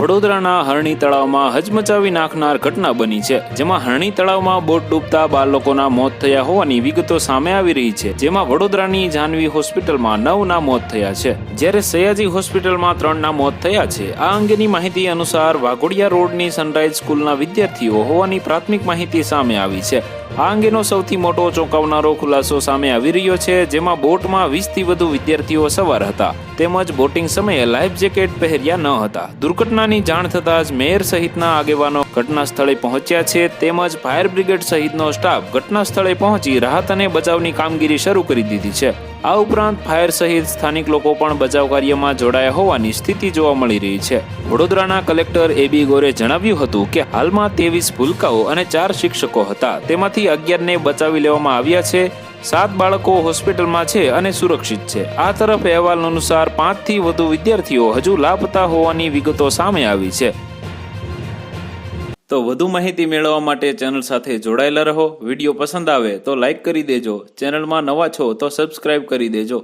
વડોદરાના હરણી તળાવમાં હચમચાવી નાખનાર ઘટના બની છે, જેમાં હરણી તળાવમાં બોટ ડૂબતા બાળકોના મોત થયા હોવાની વિગતો સામે આવી રહી છે, જેમાં વડોદરાની જાનવી હોસ્પિટલમાં 9ના મોત થયા છે, જ્યારે સયાજી હોસ્પિટલમાં 3ના મોત થયા છે. આ અંગેની માહિતી અનુસાર વાઘોડિયા રોડની સનરાઈઝ સ્કૂલના વિદ્યાર્થીઓ હોવાની પ્રાથમિક માહિતી સામે આવી છે. આ અંગેનો સૌથી મોટો ચોંકાવનારો ખુલાસો સામે આવી રહ્યો છે, જેમાં બોટમાં 20થી વધુ વિદ્યાર્થીઓ સવાર હતા, તેમજ બોટિંગ સમયે લાઈફ જેકેટ પહેર્યા ન હતા. દુર્ઘટનાની જાણ થતાં જ મેયર સહિતના આગેવાનો ઘટના સ્થળે પહોંચ્યા છે, તેમજ ફાયર બ્રિગેડ સહિતનો સ્ટાફ ઘટના સ્થળે પહોંચી રાહત અને બચાવની કામગીરી શરૂ કરી દીધી છે. આ ઉપરાંત ફાયર સહિત સ્થાનિક લોકો પણ બચાવ કાર્યમાં જોડાયા હોવાની સ્થિતિ જોવા મળી રહી છે. વડોદરાના કલેક્ટર AB ગોરે જણાવ્યું હતું કે હાલમાં 23 ભૂલકાઓ અને 4 શિક્ષકો હતા, તેમાંથી 11ને બચાવી લેવામાં આવ્યા છે. 7 બાળકો હોસ્પિટલમાં છે અને સુરક્ષિત છે. આ તરફ અહેવાલ અનુસાર 5થી વધુ વિદ્યાર્થીઓ હજુ લાપતા હોવાની વિગતો સામે આવી છે. તો વધુ માહિતી મેળવવા માટે ચેનલ સાથે જોડાયેલા રહો. વિડીયો પસંદ આવે તો લાઈક કરી દેજો. ચેનલમાં નવા છો તો સબસ્ક્રાઇબ કરી દેજો.